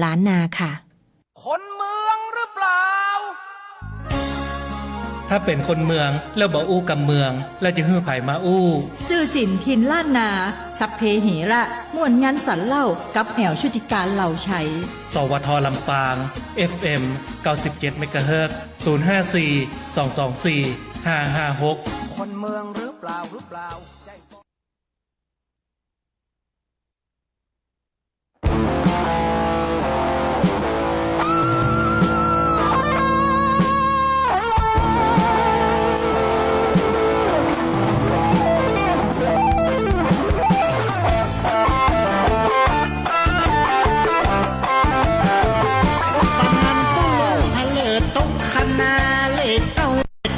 ล้านนาค่ะคนเมืองหรือเปล่าถ้าเป็นคนเมืองแล้วบ่อู้กับเมืองแล้วจะฮื้อไผมาอู้ ซื่อสินทินล้านนาสัพเพเหระม่วนยันสันเล่ากับแอวชุติการเหล่าชัยสวทลำปาง FM 97เมกะเฮิรตซ์054 224 556คนเมืองหรือเปล่า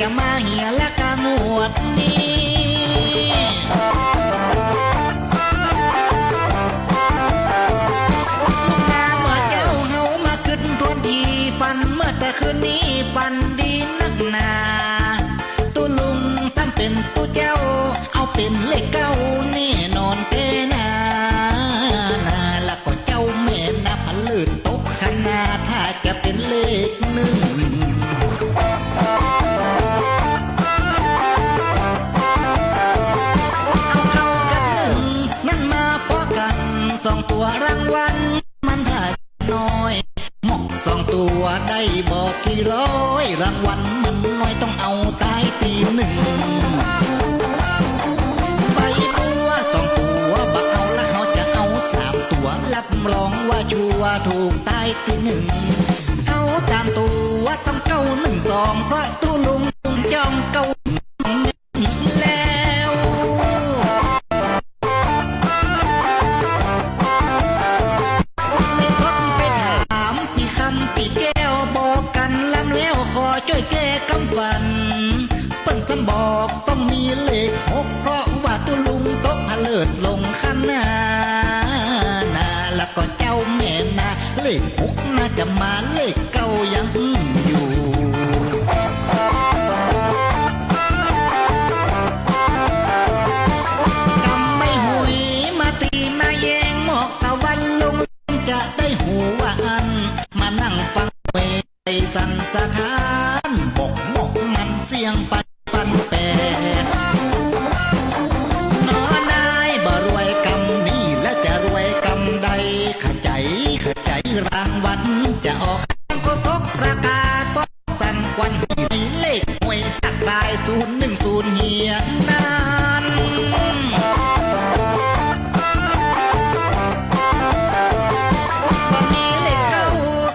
จะมาเหี่ยและกะหมวดนี้มาเมื่อเจ้าเฮามาขึ้นทวนทีฝันเมื่อแต่คืนนี้ฝันดีนักหนาตัวลุงทำเป็นตัวเจ้าเอาเป็นเลขเก้าแน่นอนเต้นาแล้วก็เจ้าแม่นับลื่นตกขนาดถ้าจะเป็นเลขหนึ่งสองตัวรางวัลมันถ้าน้อยหมอกสองตัวได้บอกกี่ร้อยรางวัลมันน้อยต้องเอาตายตีหนึ่งใบบัวสองตัวบักเอาแล้วเขาจะเอาสามตัวรับรองว่าชัวถูกตายตีหนึ่งเอาตามตัวต้องเก้าหนึ่งสองเพราะตัวลุงจองเก้าช่วยแก้กำฟันเปิ้นซ้ำบอกต้องมีเลขหกเพราะว่าตัวลุงตกผเลิดลงคันนาแล้วก็เจ้าแม่นาเลขหกน่าจะมาเลขเก้ายังอยู่กำไม่หุยมาตีมาแยงหมอกตะวันลงจะได้หูว่าอันมานั่งฟังเวสันสถานบอกหมอกมันเสียงปันแปดนอนายบ่รวยกำนี้และจะรวยกำใดเข้าใจรางวัลจะออกก็ตกประกาศก็สั่นควันให้เลขหวยสักตาย010เฮียนานมีเลขเก้า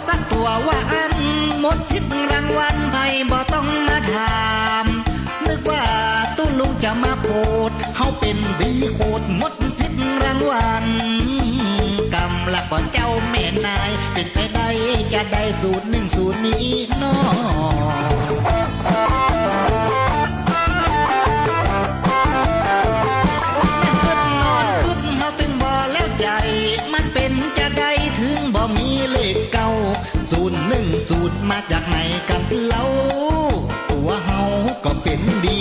สักตัวว่าอันหมดสิทธิ์รางวัลไพ่บ่ต้องมาถามนึกว่าตู้ลุงจะมาโปรดเขาเป็นดีโคตรหมดสิทธิ์รางวัลกำละก่อนเจ้าแม่นายเป็นไปได้จะได้010นี้น้อมันเป็นจะได้ถึงบ่มีเลขเก่า010มาจากไหนกันเล่าตัวเฮาก็เป็นดี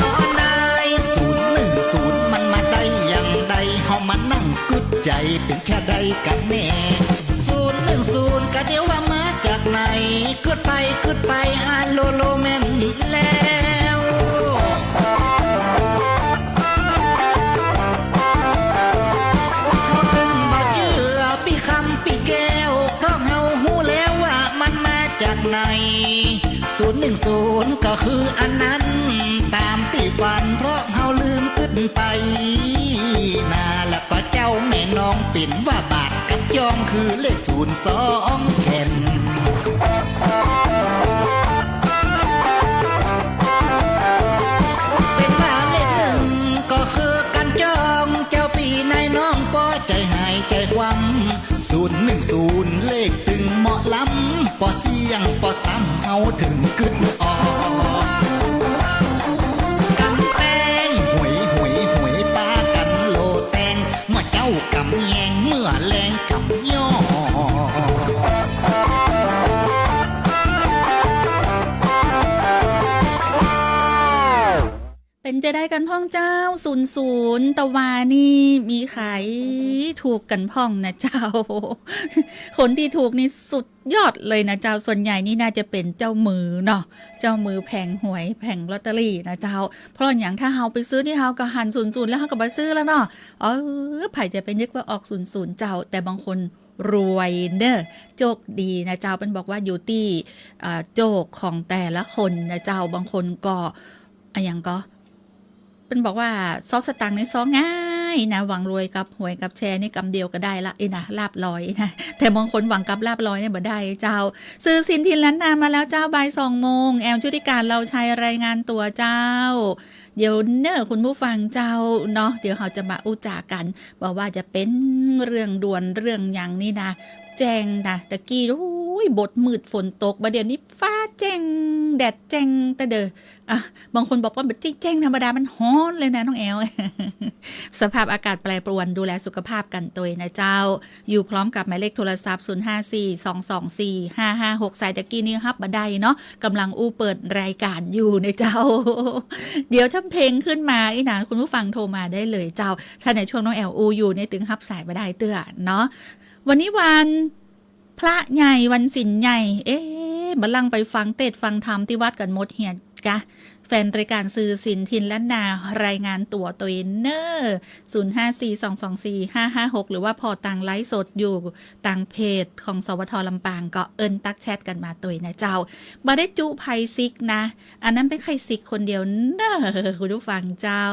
นอนาย010มันมาได้อย่างใดเฮามานั่งกึดใจเป็นแค่ใดกันแน่010ก็เดี๋ยวว่ามาจากไหนกึดไปฮัลโลแม่นแล้วไหน010ก็คืออันนั้นตามที่ฝันเพราะเฮาลืมขึ้นไปนาแล้วก็เจ้าแม่น้องปิ่นว่าบาทกับจองคือเลข02แก่นเป็นว่าเลขหนึ่งก็คือกันจองเจ้าปีนายน้องป้อใจหายใจความ010เลขตึงเหมาะล้ำปอเสียงปอตั้มเฮาถึงขึ้นออกกำแตงหวยปากันโลแตงเมื่อเจ้ากำแยงเมื่อแรงกำย่อเป็น เป็นจะได้กันพ่องเจ้า00ตะวานี่มีขายถูกกันพ่องนะเจ้า คนที่ถูกนี่สุดยอดเลยนะเจ้าส่วนใหญ่นี่น่าจะเป็นเจ้ามือเนาะเจ้ามือแผงหวยแผงลอตเตอรี่นะเจ้าเพราะอย่างถ้าเฮาไปซื้อที่เฮาก็หัน00แล้วเฮาก็บ่ซื้อแล้วเนาะไผจะเป็นนึกว่าออก00เจ้าแต่บางคนรวยเด้อโชคดีนะเจ้าเป็นบอกว่าอยู่ที่โจกของแต่ละคนนะเจ้าบางคนก็อย่างก็เป็นบอกว่าซอสตังค์ในซอง่ายนะหวังรวยกับหวยกับแชร์นี่กำเดียวก็ได้ละนะลาบลอยนะแต่บางคนหวังกับลาบลอยเนี่ยบ่ได้เจ้าซื้อสินทินล้านนามาแล้วเจ้าบ่าย2 โมงแอลชุติการเราชัยรายงานตัวเจ้าเดี๋ยวเนอะคุณผู้ฟังเจ้าเนาะเดี๋ยวเราจะมาอุจากันบอกว่าจะเป็นเรื่องด่วนเรื่องอย่างนี้นะแจ้งนะตะกี้บทมืดฝนตกประเดี๋ยวนี้ฟ้าแจ้งแดดแจ้งแต่เด้อบางคนบอกว่าแบบแจ้งธรรมดามันฮ้อนเลยนะน้องแอล สภาพอากาศแปรปรวนดูแลสุขภาพกันตัวนะเจ้าอยู่พร้อมกับหมายเลขโทรศัพท์0542245556สายตะกี้นี้ครับบันไดเนาะกำลังเปิดรายการอยู่นะเจ้า เดี๋ยวถ้าเพลงขึ้นมานะคุณผู้ฟังโทรมาได้เลยเจ้าถ้าในช่วงน้องแอลอยู่ในตึงฮับสายบันไดเตื้อเนาะวันนี้วันพระใหญ่วันศีลใหญ่บัลลังก์ไปฟังเทศน์ฟังธรรมที่วัดกันหมดเหียดกะแฟนรายการสื่อสินทินล้านนารายงานตัวตัวเนอร์0542245556หรือว่าพอต่างไลฟ์สดอยู่ต่างเพจของสวทลำปางก็ตักแชทกันมาตัวนะเจ้าบ่ได้จุไพซิกนะอันนั้นเป็นใครซิกคนเดียวเนอคุณผู้ฟังเจ้า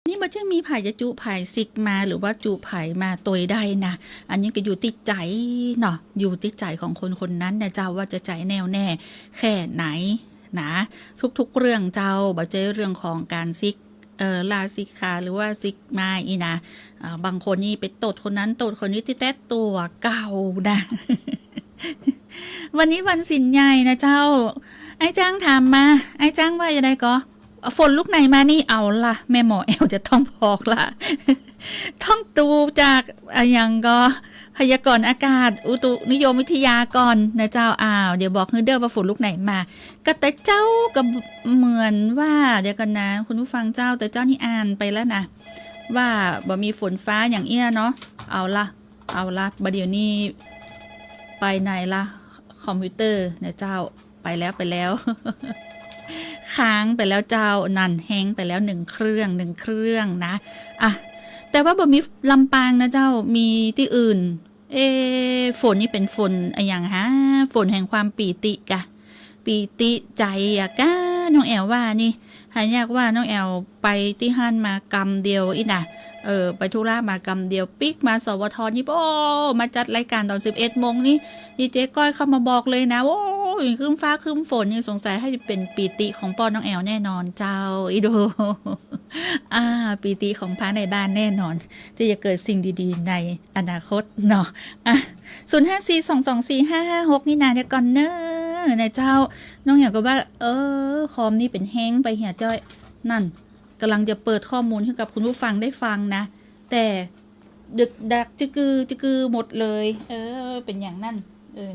นี่บ่ใช่มีไผ่จะจุไผ่ซิกมาหรือว่าจุไผ่มาตัวได้นะอันนี้ก็อยู่ติดใจเนาะอยู่ติดใจของคนคนนั้นนะเจ้าว่าจะใจแน่วแน่แค่ไหนนะทุกๆเรื่องเจ้าบ่ใช่เรื่องของการซิกลาซิกขาหรือว่าซิกมาอีนะบางคนนี่ไปตดคนนั้นตดคนนี้ที่แต้ตัวเก่านะ วันนี้วันสินใหญ่นะเจ้าไอ้จ้างถามมาไอ้จ้างว่าอย่างไรก็ฝนลูกไหนมานี่เอาล่ะแม่หมอแอลจะต้องบอกล่ะ ต้องดูจากอย่างก็พยากรณ์อากาศอุตุนิยมวิทยาก่อนนะเจ้าเดี๋ยวบอกเด้อว่าฝนลูกไหนมาก็แต่เจ้าก็เหมือนว่าเดี๋ยวกันนะคุณผู้ฟังเจ้าแต่เจ้านี่อ่านไปแล้วนะว่าบ่มีฝนฟ้าอย่างเอี้ยเนาะเอาละบัดเดี๋ยวนี้ไปไหนล่ะคอมพิวเตอร์เนี่ยเจ้าไปแล้ว ค้างไปแล้วเจ้านั่นแฮงไปแล้ว1 เครื่องนะแต่ว่าบ่มีลำปางนะเจ้ามีที่อื่นฝนนี่เป็นฝนอย่างฮะฝนแห่งความปีติกะปีติใจก้าน้องแอลว่านี่หายากว่าน้องแอลไปที่ห้านมากำเดียวอีน่ะไปธุระมากำเดียวปิ๊กมาสวทนี่โอ้มาจัดรายการตอน 11 โมงนี่ดีเจก้อยเข้ามาบอกเลยนะโอ้ยคืมฟ้าคืมฝนยังสงสัยให้เป็นปีติของป้อนน้องแอลแน่นอนเจ้าอีโด ปีติของพระในบ้านแน่นอนจะเกิดสิ่งดีๆในอนาคตเนาะ054224556นี่นาเดี๋ยวก่อนเนอะนะเจ้าน้องแอลก็ว่าคอมนี่เป็นแห้งไปเหี่ยจ้อยนั่นกำลังจะเปิดข้อมูลให้กับคุณผู้ฟังได้ฟังนะแต่ดึกดักจึกือหมดเลยเป็นอย่างนั้น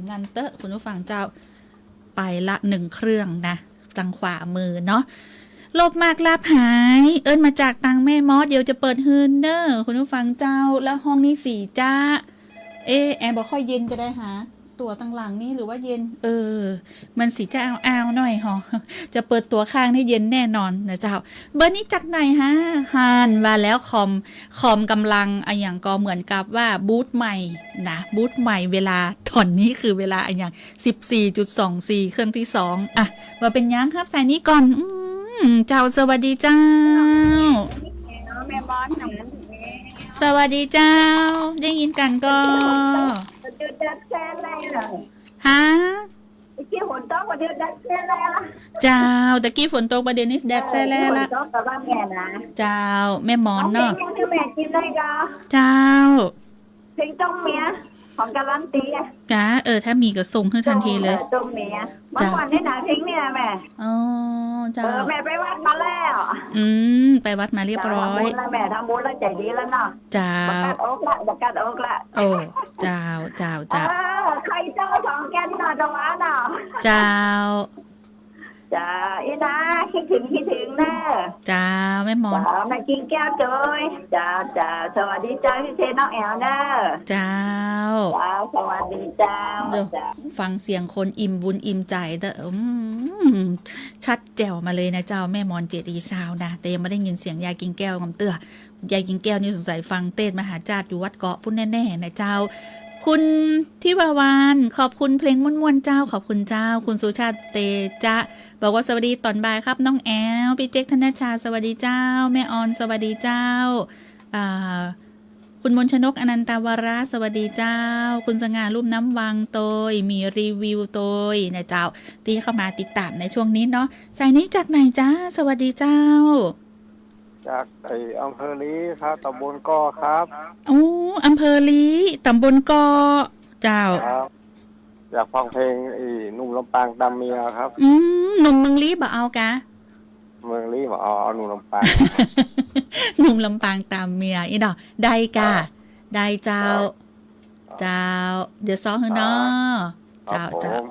งานเตอะคุณผู้ฟังเจ้าไปละ1 เครื่องนะทางขวามือเนาะลบมากลาบหายมาจากตังแม่มอสเดี๋ยวจะเปิดฮืนเนอร์คุณผู้ฟังเจ้าแล้วห้องนี้4จ้าแอร์บอกค่อยเย็นก็ได้หาตัวตั้งหลังนี่หรือว่าเย็นมันสีจะเอาหน่อยหอจะเปิดตัวข้างให้เย็นแน่นอนนะเจ้าเบอร์นี้จากไหนฮะฮานมาแล้วคอมกำลังอย่างก็เหมือนกับว่าบูทใหม่นะบูทใหม่เวลาตอนนี้คือเวลาอย่าง 14.24 เครื่องที่2มาเป็นยังครับสายนี้ก่อนเจ้าสวัสดีเจ้าแม่บอสหนูสวัสดีเจ้าได้ยินกันก็เดือดดัดแซ่อะไรเหรอฮะที่ฝนตกมาเดือดดัดแซ่อะไรล่ะเจ้าตะกี้ฝนตกประเด็นนี้แดดแซ่แล้วละฝนตกกับบ้านแม่นะเจ้าแม่หมอนเนาะเพลงแม่กินได้ก็เจ้าเพลงต้องเมียของการันตีจ้าถ้ามีก็ส่งให้ทันทีเลยต้องเมียเมื่อวานนี้หนาเพลงเนี่ยแม่เจ้าแม่ไปวัดมาแล้วไปวัดมาเรียบร้อยแม่ทำบุญแล้วใจดีแล้วเนาะเจ้าบักกัดอกละเจ้าใครเจ้าของแกนน่ะจังหวะเนาะเจ้าจ้าอีนะคิดถึงแน่จ้าแม่หมอนแม่กินแก้วจอยจ้าสวัสดีเจ้าพี่เชนน้องแอลเนอะเจ้าสวัสดีเจ้าฟังเสียงคนอิ่มบุญอิ่มใจแต่ชัดแจ๋วมาเลยนะเจ้าแม่มอนเจดีซาวนะแต่ยังไม่ได้ยินเสียงยายกินแก้วคำเตือยายกินแก้วนี่สงสัยฟังเต้นมหาจาดอยู่วัดเกาะพุ่นแน่ๆนะเจ้าคุณทิวาวานขอบคุณเพลงม่วนๆเจ้าขอบคุณเจ้าคุณสุชาติเตจะบอกว่าสวัสดีตอนบ่ายครับน้องแอลพี่เจ๊กธนชาสวัสดีเจ้าแม่ออนสวัสดีเจ้าคุณมนชนกอนันตาวระสวัสดีเจ้าคุณสง่ารูปน้ำวังโตยมีรีวิวโตยนะเจ้าที่เข้ามาติดตามในช่วงนี้เนาะสายนี้จากไหนจ้าสวัสดีเจ้าจากอำเภอลีครับตำบลกอครับอำเภอลีตำบลกอเจ้าอยากฟังเพลงหนุ่มลำปางตามเมียครับหนุ่มเมืองลีบ่เอากะเมืองลีบ่เอาหนุ่มลำปาง หนุ่มลำปางตามเมียอีดอกได้กะได้เจ้าเดี๋ยวซ้อเนาะเจ้า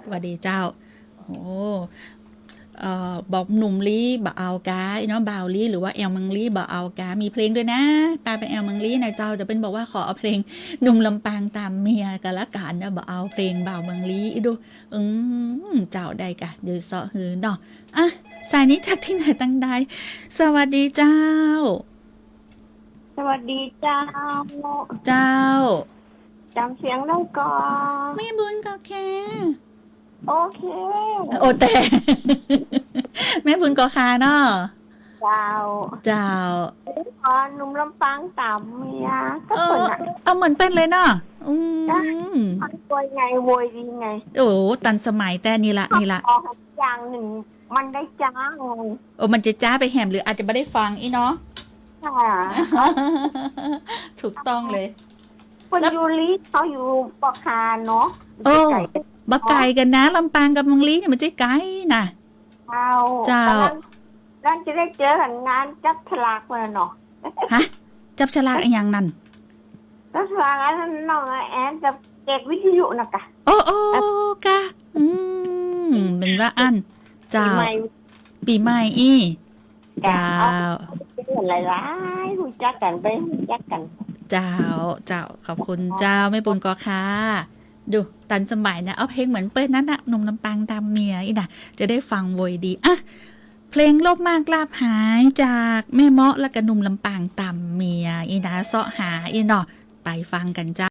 สวัสดีเจ้าบอกหนุ่มลีบ่เอากาเนาะบ่าวลีหรือว่าแอลมังลีบ่เอากามีเพลงด้วยนะปาไปแอลมังลีนะเจ้าจะเป็นบอกว่าขอเอาเพลงหนุ่มลำปางตามเมียกันละกันนะบ่เอาเพลงบ่าวมังลีดูเจ้าได้กะเดี๋ยวเสาะหือเนาะสายนี้จากที่ไหนตั้งใดสวัสดีเจ้าสวัสดีเจ้าจำเสียงได้ก่อนไม่บุญก็แค่โอเคแต่แม่บุญกอคาเนาะ เจ้า เจ้า พอหนุ่มลำปางต่ำเมียก็ เอ เปิด อ อ่ะ เอาเหมือนเป็นเลยเนาะม ทำตัวไงโวยดีไง โอ้ตันสมัยแต่นี่ละ พออย่างหนึ่งมันได้จ้างไง โอ้มันจะจ้าไปแหมหรืออาจจะไม่ได้ฟังอีเนาะ ค่ะ ถูกต้องเลย คนยูริเขาอยู่ปอคาเนาะ โอ้บักไก่กันนะลำปางกับเมังลีเนี่ยมันจะไกลนะ เจ้า เจ้า แล้วจะได้เจอกันงานจับฉลากมาเนาะ ฮะจับฉลากอย่างนั้น จับฉลากอันนั้นน้องแอนจะเก็กวิทยุนะกะ โอ้กะเป็นว่าอันเจ้า ปีใหม่ ปีใหม่อีเจ้า เป็นหลายๆรู้จักกันไปรู้จักกัน เจ้าขอบคุณเจ้าไม่บุญก็ค่ะดูตันสมัยนะเอาเพลงเหมือนเปิ้ลนั้นนะหนุ่มลำปางตามเมียอีน่ะจะได้ฟังโวยดีอ่ะเพลงโลกมากลาบหายจากแม่เมาะและกระหนุ่มลำปางตามเมียอีน่ะเสาะหาอีเนาะไปฟังกันเจ้า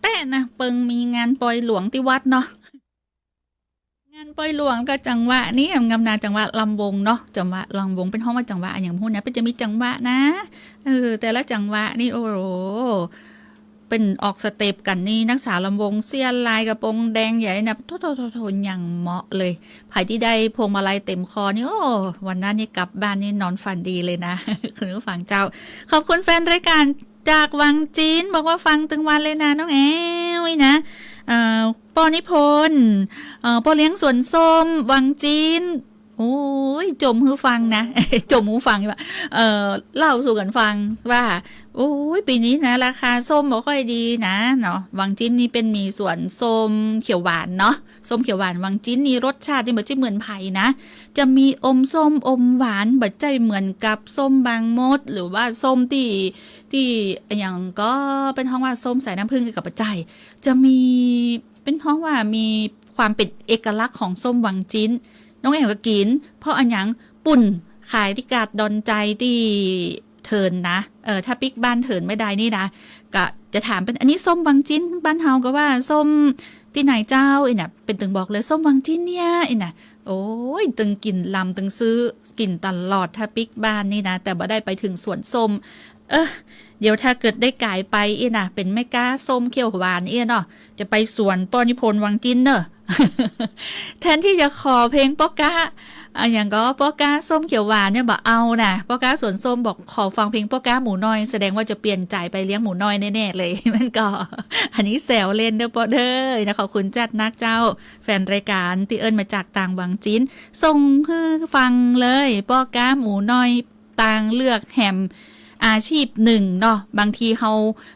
แต่นะเปิงมีงานปล่อยหลวงที่วัดเนาะงานปล่อยหลวงก็จังหวะนี่งำนาจังหวะลำวงเนาะจังหวะลำวงเป็นห้องว่าจังหวะอย่างพวกนี้เป็นจะมีจังหวะนะแต่ละจังหวะนี่โอ้โหเป็นออกสเต็ปกันนี่นักสาวลำวงเสี้ยลายกระโปรงแดงใหญ่นะโทอย่างเหมาะเลยไผ่ที่ได้พวงมาลัยเต็มคอนี่โอ้วันนั้นนี่กลับบ้านนี่นอนฝันดีเลยนะ คุณผู้ฟังเจ้าขอบคุณแฟนรายการจากวังจีนบอกว่าฟังตึงวันเลยนะน้องแอลนะปอนิพนธ์ปอเลี้ยงสวนส้มวังจีนโอ้ยจมหูฟังนะ จมหูฟังว่าเล่าสู่กันฟังว่าโอ้ยปีนี้นะราคาส้มบ่ค่อยดีนะเนาะวังจิ้นนี่เป็นมีสวนส้มเขียวหวานเนาะส้มเขียวหวานวังจิ้นนี่รสชาติจะเหมือนจะเหมือนไผ่นะจะมีอมส้มอมหวานบัดใจเหมือนกับส้มบางมดหรือว่าส้มที่อย่างก็เป็นท้องว่าส้มสายน้ำผึ้งกับปัจจัยจะมีเป็นท้องว่ามีความเป็นเอกลักษณ์ของส้มวังจิ้นน้องแอลก็กินเพราะอันยังปุ่นขายที่กาดดอนใจที่เทินนะถ้าปิกบ้านเทินไม่ได้นี่นะก็จะถามเป็นอันนี้ส้มวังจิ้นบ้านเฮาก็ว่าส้มที่ไหนเจ้าน่ะเป็นตึงบอกเลยส้มวังจิ้นเนี่ยน่ะโอ้ยตึงกินลำตึงซื้อกินตลอดถ้าปิกบ้านนี่นะแต่บ่ได้ไปถึงสวนส้มเดี๋ยวถ้าเกิดได้กายไปน่ะเป็นแม่ก้าส้มเขียวหวานเนาะจะไปสวนป้อนิพนธ์วังจิ้นเนอะ แทนที่จะขอเพลงป๊อกก้าอย่างก็ป๊อกก้าส้มเขียวหวานเนี่ยบอกเอานะป๊อกก้าสวนส้มบอกขอฟังเพลงป๊อกก้าหมูน้อยแสดงว่าจะเปลี่ยนใจไปเลี้ยงหมูน้อยแน่ๆเลย มันก็อันนี้แซวเล่นเด้อปอเด้อนะขอบคุณจัดนักเจ้าแฟนรายการที่เอิญมาจากต่างวังจิ้นส่งให้ฟังเลยป๊อกก้าหมูน้อยต่างเลือกแฮมอาชีพหนึ่งเนาะบางทีเขา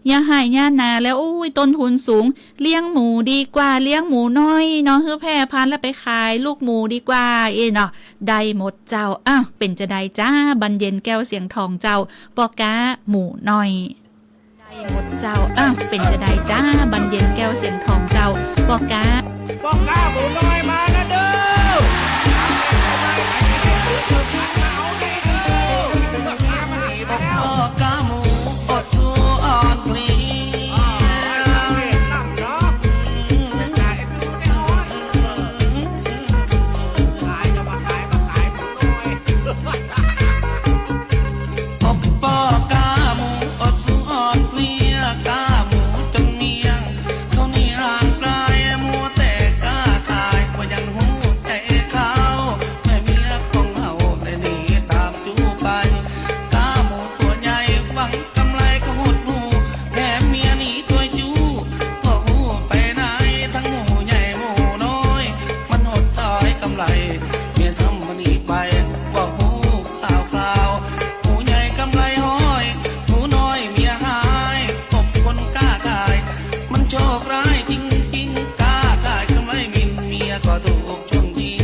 ย่าให้ย่านาแล้วโอ้ยต้นทุนสูงเลี้ยงหมูดีกว่าเลี้ยงหมูน้อยเนาะเพื่อแพร่พันธุ์แล้วไปขายลูกหมูดีกว่าเนาะได้หมดเจ้าเป็นจะได้จ้าบรรเย็นแก้วเสียงทองเจ้าปอกาหมูน้อยได้หมดเจ้าเป็นจะได้จ้าบรรเย็นแก้วเสียงทองเจ้าปอกาหมูน้อยมานะเด้อ พ่อกาหมูอดสู้อ่อนเพลีพ่อกาหมูอดสู้อ่อนเพลียกาหมูจนเมียงเขานี่ห่างไกลมัวแต่กาขายว่ายังหูใจเขาแม่เมียของเฮาแต่หนีตามจูไปกาหมูตัวใหญ่หวังกำไรก็หดหูแถมเมียหนีตัวจูก็หูไปไหนทั้งหมูใหญ่หมูน้อยมันหดถอยกำไรเมียซ้ำมันหนีไปบ่หูข่าวหมูใหญ่กำไรห้อยหมูน้อยเมียหายตบคนกล้าขายมันโชคร้ายจริงๆกล้าขายกำไรมินเมียก็ถูกช่วงจริง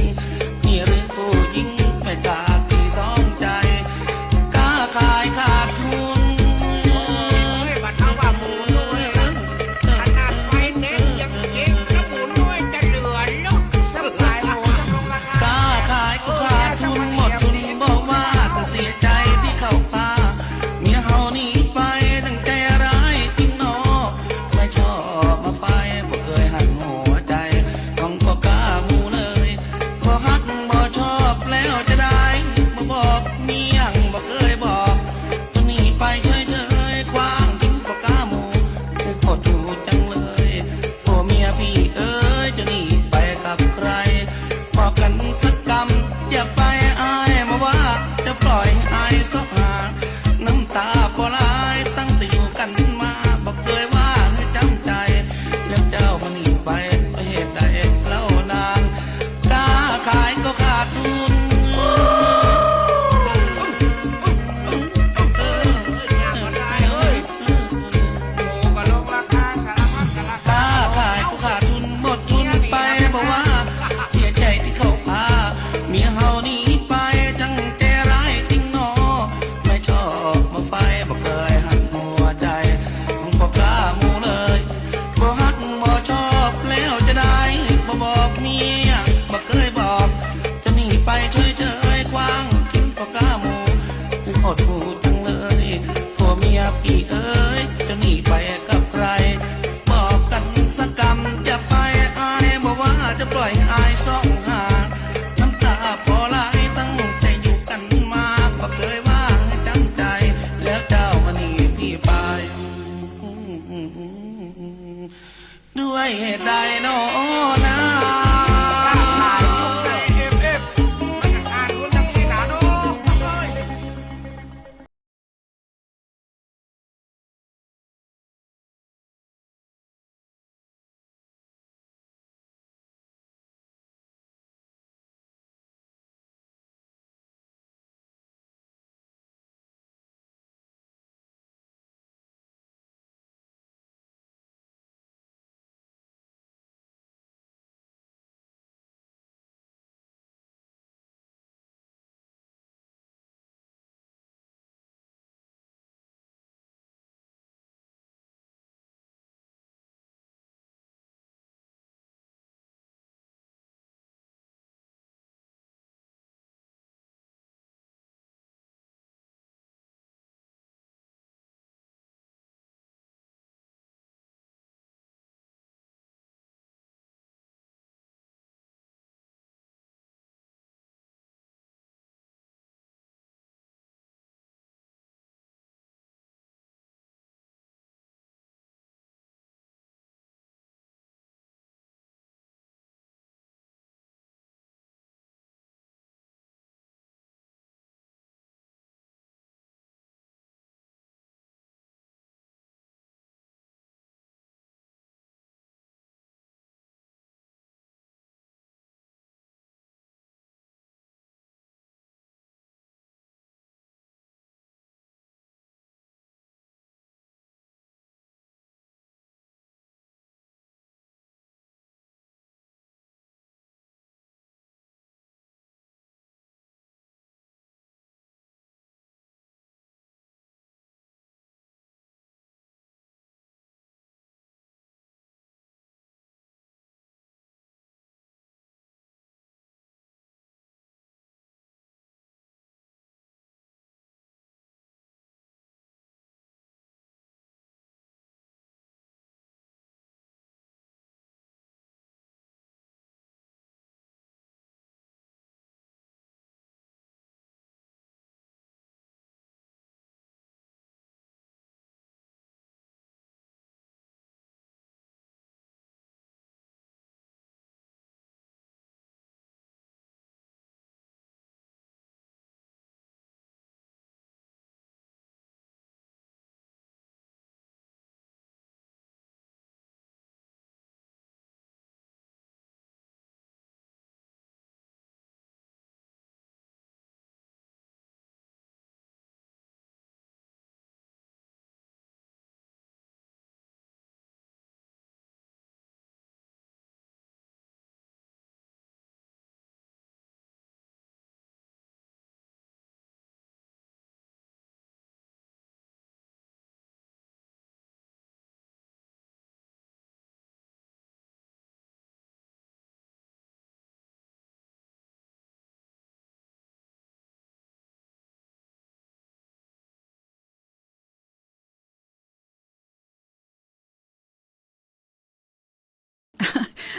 เมียหรือผู้หญิงไม่จากที่สองใจกล้าขายขาดทุนบัดเท่าว่าหมูน้อยขนาดไฟเน้นยังเก่งถ้าหมูน้อยจะเหลือลุกสักหลายหมูจะลงราคาก ล้าขายก็ขาดทุนหมดทุนบอกว่าแต่เสียใจที่เข้าป่าเมียเฮาหนีไปตั้งใจร้ายจริงเนาะไม่ชอบมาไฟบ่เค จะปล่อยให้อายสองหางน้ำตาพอไหลตั้งใจอยู่กันมาก็เคยว่าให้จำใจ แล้วเจ้ามาหนีพี่ไปด้วยเหตุใดโน้นะ มันจะขาดคุณจังที่หนาโน้เลย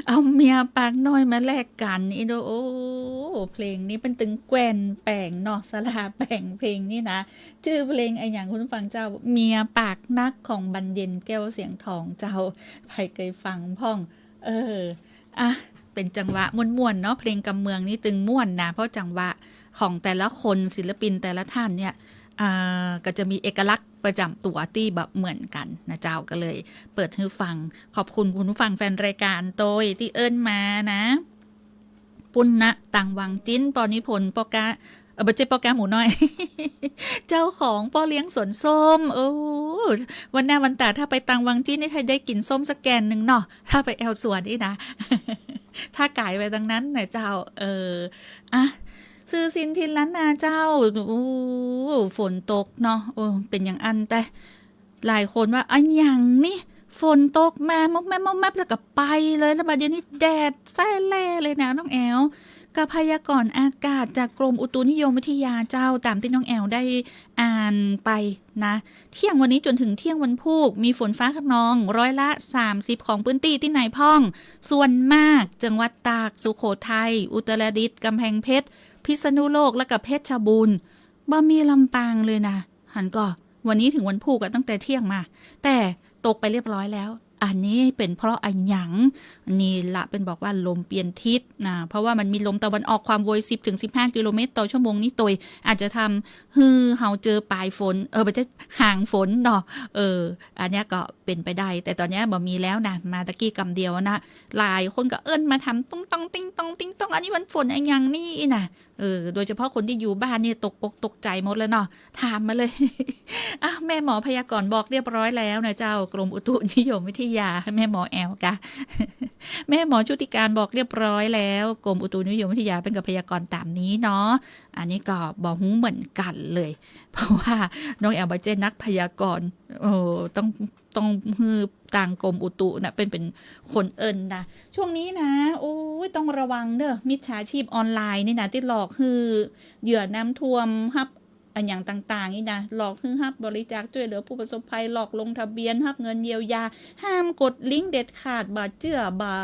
เอาเมียปากน้อยมาแลกกันอีโดโอ้เพลงนี้เป็นตึงแกวนแป่งเนาะสลาแป่งเพลงนี่นะชื่อเพลงไอ้อย่างคุณฟังเจ้าเมียปากนักของบรรเย็นแก้วเสียงทองเจ้าใครเคยฟังพ่องอ่ะเป็นจังหวะม่วนๆเนาะเพลงกำเมืองนี่ตึงม่วนนะเพราะจังหวะของแต่ละคนศิลปินแต่ละท่านเนี่ยก็จะมีเอกลักษณ์ประจำตัวที่แบบเหมือนกันนะเจ้าก็เลยเปิดให้ฟังขอบคุณคุณผู้ฟังแฟนรายการโดยที่เอิ้นมานะปุณณะต่างวังจิ้นปอนิพนธ์ปอกาบัจเจปอกาหมูน้อย เจ้าของพ่อเลี้ยงสวนส้มวันหน้าวันตาถ้าไปต่างวังจิ้นนี่ไทยได้กินส้มสักแกนหนึ่งเนาะถ้าไปแอลสวนนี่นะ ถ้าไก่ไปดังนั้นนะเจ้าซื้อสินทินล้านนาเจ้าฝนตกเนาะเป็นอย่างอันแต่หลายคนว่าอันอย่างนี่ฝนตกมามอกแมบแล้วก็ไปเลยแล้วบัดเดี๋ยวนี้แดดแซ่แล่เลยนะน้องแอล กับพยากรณ์อากาศจากกรมอุตุนิยมวิทยาเจ้าตามที่น้องแอลได้อ่านไปนะเที่ยงวันนี้จนถึงเที่ยงวันพุธมีฝนฟ้าคะนอง30%ของพื้นที่ที่ไหนพ่องส่วนมากจังหวัดตากสุโขทัยอุตรดิตถ์กำแพงเพชรพิษณุโลกและกับเพชรบูรณ์บ่มีลำปางเลยนะหันก็วันนี้ถึงวันพุธก็ตั้งแต่เที่ยงมาแต่ตกไปเรียบร้อยแล้วอันนี้เป็นเพราะอันหยังนี่ละเป็นบอกว่าลมเปลี่ยนทิศนะเพราะว่ามันมีลมตะวันออกความไว10-15 กิโลเมตรต่อชั่วโมงนี่ตัวอาจจะทำฮือเฮาเจอปลายฝนมันจะห่างฝนเนาะอันนี้ก็เป็นไปได้แต่ตอนนี้บ่มีแล้วนะมาตะกี้กำเดียวนะหลายคนก็เอิ้นมาทำต้องติ้งต้องติ้งต้องอันนี้มันฝนอันหยังนี่นะโดยเฉพาะคนที่อยู่บ้านนี่ตกอกตกใจหมดแล้วเนาะถามมาเลย แม่หมอพยากรณ์บอกเรียบร้อยแล้วนะเจ้ากรมอุตุนิยมวิทยาแม่หมอแอลกะ แม่หมอชุติการบอกเรียบร้อยแล้วกรมอุตุนิยมวิทยาเป็นกับพยากรณ์ตามนี้เนาะอันนี้ก็บอกหูเหมือนกันเลยเพราะว่าน้องแอลบ่เจนนักพยากรณ์ต้องฮือต่างกรมอุตุนะเป็นคนเอิญนะช่วงนี้นะโอ้ยต้องระวังเด้อมิจฉาชีพออนไลน์นี่นะที่หลอกคือเหยื่อน้ำท่วมฮับอันอย่างต่างๆนี่นะหลอกคือฮับบริจาคช่วยเหลือผู้ประสบภัยหลอกลงทะเบียนฮับเงินเยียวยาห้ามกดลิงก์เด็ดขาดบาเจื้อบา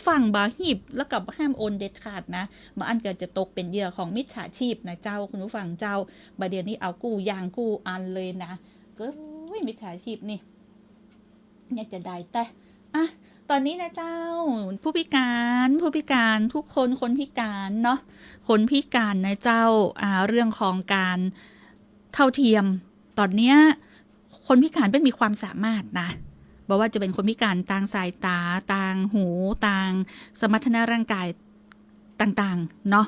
ฟังบาหิบแล้วกับห้ามโอนเด็ดขาดนะมาอันเกิดจะตกเป็นเหยื่อของมิจฉาชีพนะเจ้าคุณผู้ฟังเจ้าบาเดียวนี้เอากู้ยางกู้อันเลยนะก็มิจฉาชีพนี่เนี่ยจะได้แต่ตอนนี้นะเจ้าผู้พิการทุกคนพิการเนาะคนพิการนะเจ้าเรื่องของการเท่าเทียมตอนเนี้ยคนพิการไม่มีความสามารถนะบอกว่าจะเป็นคนพิการทางสายตาทางหูทางสมรรถนะร่างกายต่างๆเนาะ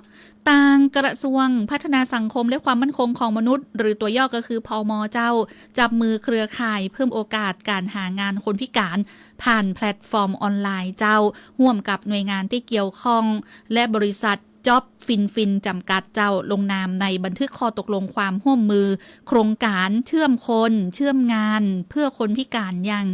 ทางกระทรวงพัฒนาสังคมและความมั่นคงของมนุษย์หรือตัวย่อก็คือพม.เจ้าจับมือเครือข่ายเพิ่มโอกาสการหางานคนพิการผ่านแพลตฟอร์มออนไลน์เจ้าร่วมกับหน่วยงานที่เกี่ยวข้องและบริษัทจ็อบฟินจำกัดเจ้าลงนามในบันทึกข้อตกลงความร่วมมือโครงการเชื่อมคนเชื่อมงานเพื่อคนพิการอย่าง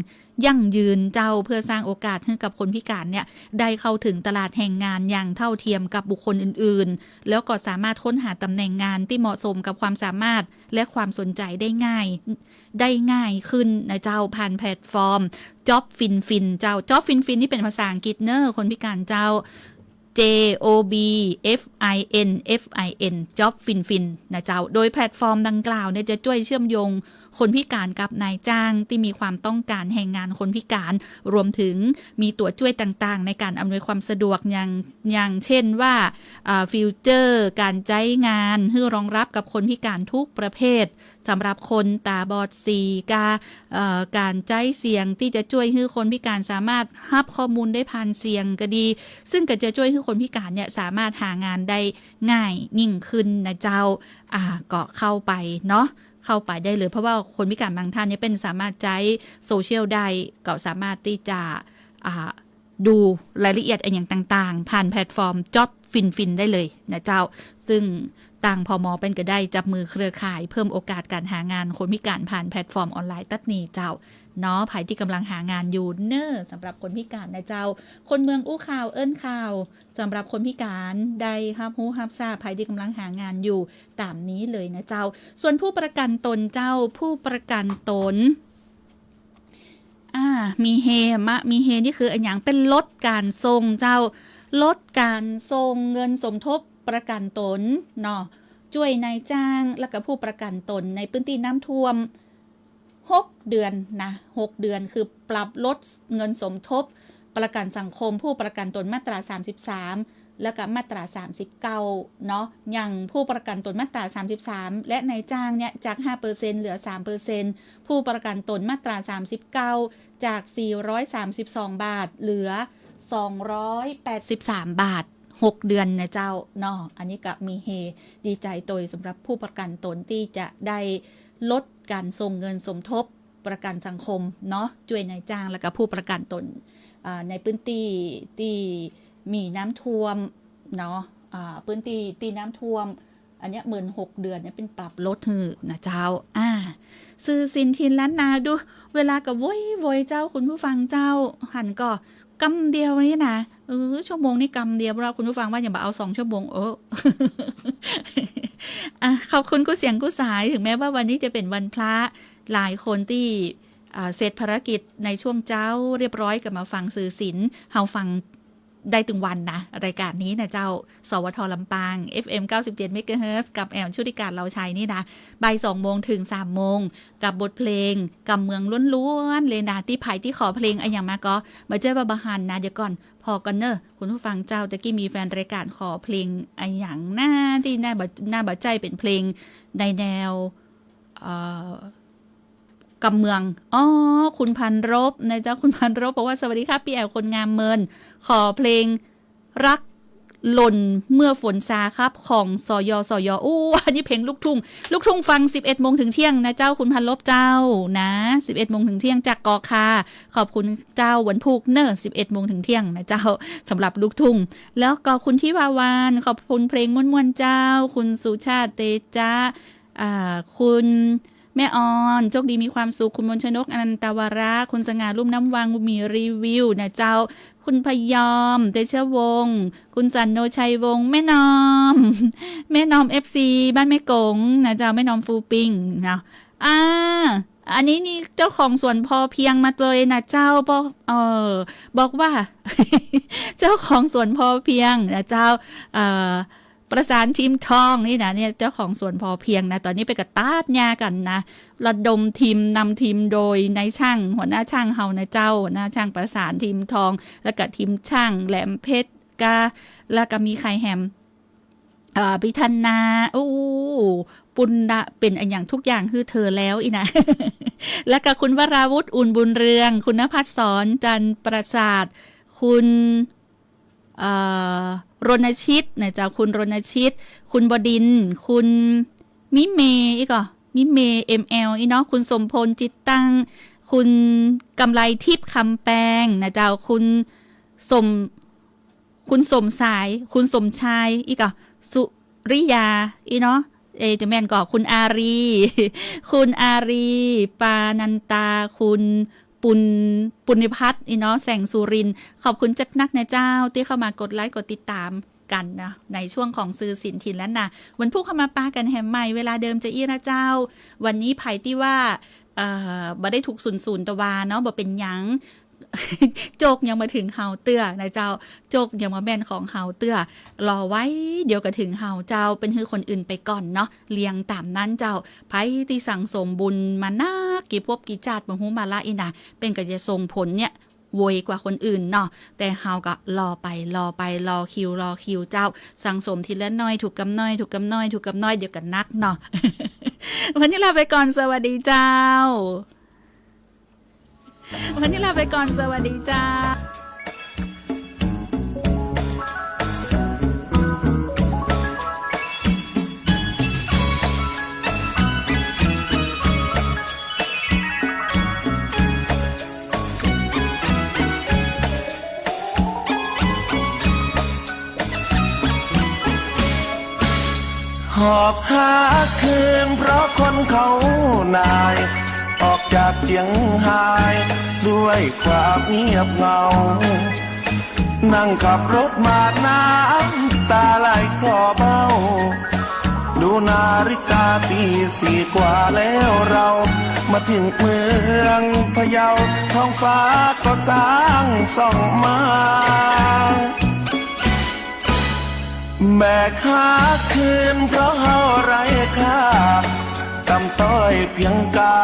ยั่งยืนเจ้าเพื่อสร้างโอกาสให้กับคนพิการเนี่ยได้เข้าถึงตลาดแห่งงานอย่างเท่าเทียมกับบุคคลอื่นๆแล้วก็สามารถค้นหาตำแหน่งงานที่เหมาะสมกับความสามารถและความสนใจได้ง่ายขึ้นนะเจ้าผ่านแพลตฟอร์มจ็อบฟินเจ้าจ็อบฟินนี่เป็นภาษาอังกฤษเนอะคนพิการเจ้าJOBFIN Job Fin นะเจ้าโดยแพลตฟอร์มดังกล่าวเนี่ยจะช่วยเชื่อมโยงคนพิการกับนายจ้างที่มีความต้องการแรงงานคนพิการรวมถึงมีตัวช่วยต่างๆในการอำนวยความสะดวกอย่างเช่นว่าฟิวเจอร์การใช้งานเพื่อรองรับกับคนพิการทุกประเภทสำหรับคนตาบอดสีการใช้เสียงที่จะช่วยให้คนพิการสามารถรับข้อมูลได้ผ่านเสียงก็ดีซึ่งก็จะช่วยให้คนพิการเนี่ยสามารถหางานได้ง่ายยิ่งขึ้นนะเจ้าก็เข้าไปเนาะเข้าไปได้เลยเพราะว่าคนพิการบางท่านเนี่ยเป็นสามารถใช้โซเชียลได้ก็สามารถที่จะดูรายละเอียดอย่างต่างๆผ่านแพลตฟอร์มจ็อบฟินได้เลยนะเจ้าซึ่งต่างพม.เป็นก็ได้จับมือเครือข่ายเพิ่มโอกาสการหางานคนพิการผ่านแพลตฟอร์มออนไลน์ตัดนี้เจ้าเนาะใครที่กำลังหางานอยู่เนอสำหรับคนพิการนะเจ้าคนเมืองอู้ข่าวเอิ้นข่าวสำหรับคนพิการได้รับรู้รับทราบใครที่กำลังหางานอยู่ตามนี้เลยนะเจ้าส่วนผู้ประกันตนเจ้าผู้ประกันตนมีเฮนี่คืออันอย่างเป็นลดการส่งเจ้าลดการส่งเงินสมทบประกันตนเนาะช่วยนายจ้างและกับผู้ประกันตนในพื้นที่น้ำท่วม6 เดือนนะ6 เดือนคือปรับลดเงินสมทบประกันสังคมผู้ประกันตนมาตรา33แล้วก็มาตรา39เนาะอย่างผู้ประกันตนมาตรา33และนายจ้างเนี่ยจาก 5% เหลือ 3% ผู้ประกันตนมาตรา39จาก432 บาทเหลือ283 บาท6 เดือนนะเจ้าเนาะอันนี้ก็มีเฮดีใจโดยสำหรับผู้ประกันตนที่จะได้ลดการส่งเงินสมทบประกันสังคมเนาะช่วยนายจ้างแล้วก็ผู้ประกันตนในพื้นที่ที่มีน้ำท่วมเนาะพื้นที่ที่น้ำท่วมอันนี้16 เดือนเนี่ยเป็นปรับลดหือนะเจ้าซื้อสินทินล้านนาดูเวลากับโวยเจ้าคุณผู้ฟังเจ้าหันก็ กำเดียวนี่นะชั่วโมงนี่กำเดียวเราคุณผู้ฟังว่าอย่ามาเอา2 ชั่วโมงขอบคุณกู้เสียงกู้สายถึงแม้ว่าวันนี้จะเป็นวันพระหลายคนที่เสร็จภารกิจในช่วงเจ้าเรียบร้อยกับมาฟังสื่อศิลป์เฮาฟังได้ถึงวันนะรายการนี้นะเจ้าสวทลำปาง FM 97 เมกะเฮิรตซ์กับแอมชุติการเราชัยนี่นะบ่าย 2 โมงถึง 3 โมงกับบทเพลงกำเมืองล้วนๆเลยนะที่ไผ่ที่ขอเพลงอย่างมาก็มาเจอบาหันนะเดี๋ยวก่อนพอกันเนอะคุณผู้ฟังเจ้าตะกี้มีแฟนรายการขอเพลงอย่างหน้าที่หน้าบาใจเป็นเพลงในแนวกำเมืองคุณพันรบนะเจ้าคุณพันรบบอกว่าสวัสดีค่ะพี่แอลคนงามเมินขอเพลงรักหล่นเมื่อฝนซาครับของสยอันนี้เพลงลูกทุ่งฟัง 11 โมงถึงเที่ยงนะเจ้าคุณพันรบเจ้านะ 11 โมงถึงเที่ยงจากกอคาขอบคุณเจ้าวันพุธเนอะ11 โมงถึงเที่ยงนะเจ้าสำหรับลูกทุ่งแล้วก็คุณที่วาวานขอบคุณเพลงม่วนๆเจ้าคุณสุชาติเตจ้าคุณแม่ออนโชคดีมีความสุขคุณมนชนกอนันตวาระคุณสง่าลุ่มน้ำวังมีรีวิวนะเจ้าคุณพยอมเตชะวงศ์คุณสันโนชัยวงศ์แม่นอม FC บ้านแม่กงนะเจ้าแม่นอมฟูปิงนะอันนี้นี่เจ้าของสวนพอเพียงมาเลยนะเจ้าบอกว่า เจ้าของสวนพอเพียงนะเจ้าประสานทีมทองนี่นะเนี่ยเจ้าของสวนพอเพียงนะตอนนี้ไปกระตาดหญ้ากันนะระดมทีมนำทีมโดยนายช่างหัวหน้าช่างเฮานะเจ้าหัวหน้าช่างประสานทีมทองแล้วก็ทีมช่างแหลมเพชรกาแล้วก็มีไข่แฮมพิธันนาปุณณะเป็นอันอย่างทุกอย่างคือเธอแล้วอีนะ แล้วก็คุณวราวุฒิอุ่นบุญเรืองคุณณภัสสรจันประสาทคุณรณชิตนะจ๊ะคุณรณชิตคุณบดินทร์คุณมิเมอีกมิเม ML อีเนาะคุณสมพลจิตตั้งคุณกำไลทิพย์คำแปงนะจ๊ะคุณสมสายคุณสมชายอีกสุริยาอีเนาะจะแม่นก็คุณอารีคุณอารีปานันตาคุณปุณพัฒน์อีเนาะแสงสุรินทร์ขอบคุณจักนักนะเจ้าที่เข้ามากดไลค์กดติดตามกันนะในช่วงของสื่อสินถิ่นแล้วนะวันพุธเข้ามาปากันแฮมใหม่เวลาเดิมจะอี้นะเจ้าวันนี้ไผ่ที่ว่าบ่ได้ถูกศูนย์ตะวาเนาะบ่เป็นหยังโจกยังมาถึงเฮาเตื้อนะเจ้าโจกยังมาแบนของเฮาเตื้อรอไว้เดี๋ยวก็ถึงเฮาเจ้าเป็นคือคนอื่นไปก่อนเนาะเลียงตามนั้นเจ้าไผที่สั่งสมบุญมานักกี่พบกี่จาดบ่ฮู้มาละอีนะเป็นก็จะส่งผลเนี่ยโวยกว่าคนอื่นเนาะแต่เฮาก็รอคิวเจ้าสั่งสมทีละน้อยถูกกำน้อยเดี๋ยวกันนักเนาะ วันนี้ลาไปก่อนสวัสดีเจ้าวันนี้ลาไปก่อนสวัสดีจ้าหอบหาคืนเพราะคนเขานายออกจากเจียงหายด้วยความเงียบเหงานั่งขับรถมาน้ำตาไหลคลอเบ้าดูนาฬิกาตี4 กว่าแล้วเรามาถึงเมืองพะเยาท้องฟ้าก็สางส่องมาแบกหาคืนเพราะเฮาไร้ค่ากำต้อยเพียงกา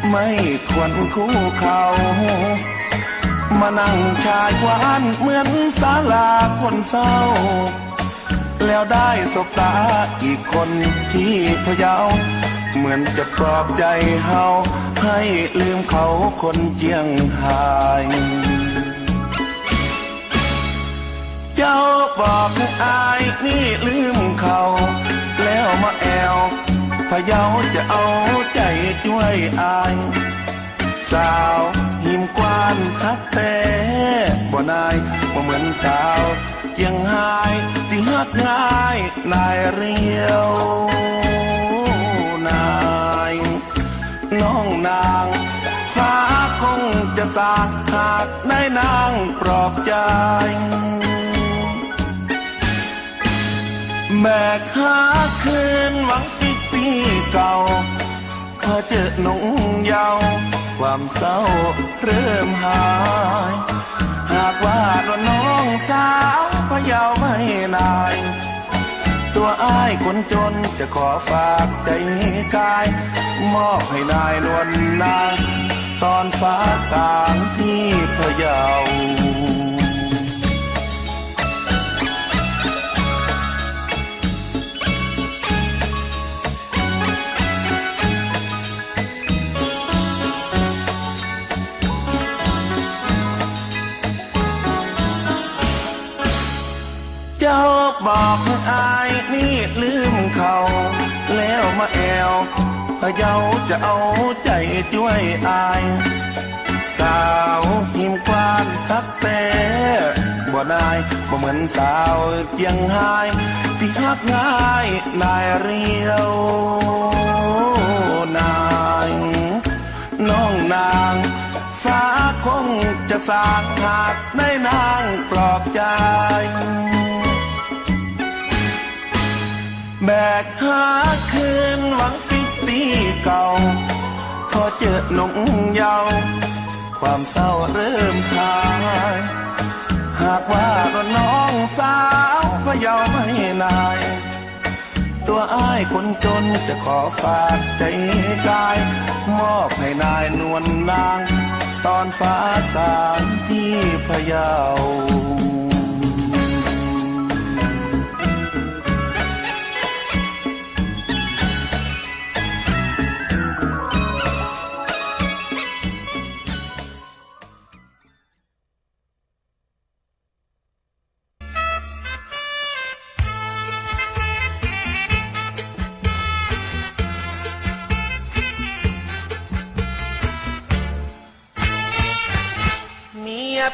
ไม่ควรคู่เขามานั่งชายหวานเหมือนศาลาคนเศร้าแล้วได้สบตาอีกคนที่พะเยาเหมือนจะปลอบใจเฮาให้ลืมเขาคนเจียงหายเจ้าบอกให้อายนี่ลืมเขาแล้วมาแอวพะเยาจะเอาใจช่วยอายสาวหิมกวานทักแต่บ่นายบ่เหมือนสาวเจียงหายที่ฮักง่ายนายเรียวนายน้องนางฟ้าคง งจะสากหากได้นางปลอบใจแบกหาคืนหวังติดปีเก่าพอเจอหนุ่งเยาว์ความเศร้าเริ่มหายหากว่าตัวน้องสาวพะเยาไม่นายตัวอ้ายคนจนจะขอฝากใจกายมอบให้นายนวลนางตอนฟ้าสางที่พะเยาเจ้าบอกให้อายนี่ลืมเขาแล้วมาแอวพะเยาจะเอาใจช่วยอายสาวหิมกวานทักแต่บ่ได้บ่เหมือนสาวเจียงไฮ้ที่ฮักง่ายนายเรียวนายน้องนางฟ้าคงจะสางหากได้นางปลอบใจแบกหาคืนหวังติดปีเก่าพอเจอหนุ่งเยาว์ความเศร้าเริ่มหายหากว่าตัวน้องสาวพะเยาไม่นายตัวอ้ายคนจนจะขอฝากใจกายมอบให้นายนวลนางตอนฟ้าสางที่พะเยา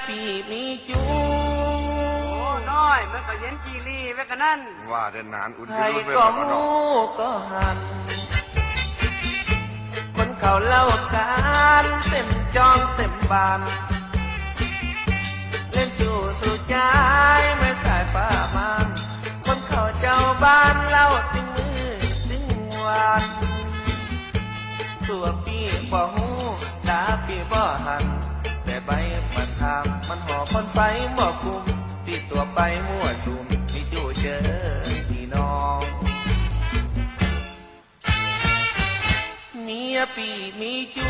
ปีมีจูน้อยมันก็เย็นจีรีไว้กันนั่นว่าเดินนานอุ่นใครก็มูก็หันคนเขาเล่ากันเต็มจองเต็มบานเล่นจูสู่ใจไม่สายฟ้ามันคนเขาเจ้าบ้านเล่าตึงมือตึงวันตัวปีบ่หูตาปีบ่หันแต่ใบมันทำมันห่อคนไฟหมอคุมตีตัวไปมั่วซุมมีจู่เจอพี่น้องเมียปีมีจู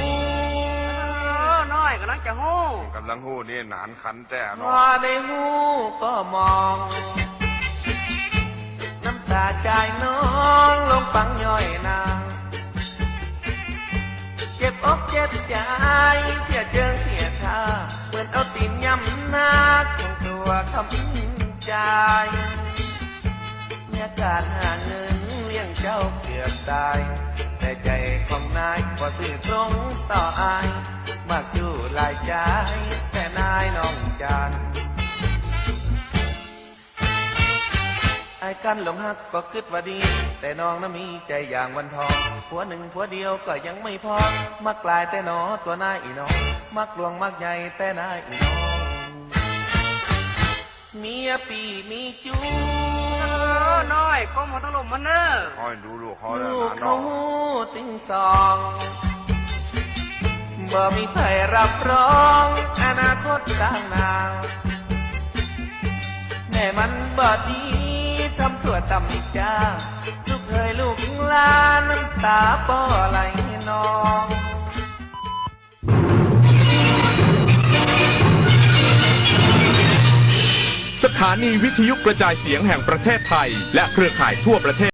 น้อยกำลังจะหู้นี่หนานขันแต่น้องพอได้หู้ก็มองน้ำตาใจน้องลงฟังย่อยนางเจ็บอกเจ็บใจเสียเจิงเสียท่าเหมือนเอาตีนย่ำหน้าของตัวคำใจมีอาการหาเงินเลี้ยงเจ้าเกือบตายแต่ใจของนายพอสื่อตรงต่ออายมากอยู่หลายใจแต่นายน้องจันไอ้กันหลงฮักก็คิดว่าดีแต่น้องน่ะมีใจอย่างวันทองผัวหนึ่งผัวเดียวก็ยังไม่พอมักกลายแต่หนอตัวนายอีน้องมักหลวงมักใหญ่แต่นายอีน้องเมียปีมีจูน้อยก็มาต้องลมมันเนอะคอยดูลูกเขาติ้งสองบ่มีใครรับรองอนาคตต่างนางแม่มันบ่ดีทำตัวต่ำอีกจ้าลูกเคยลูกลาน้ำตาป้อไหลนอง สถานีวิทยุกระจายเสียงแห่งประเทศไทยและเครือข่ายทั่วประเทศ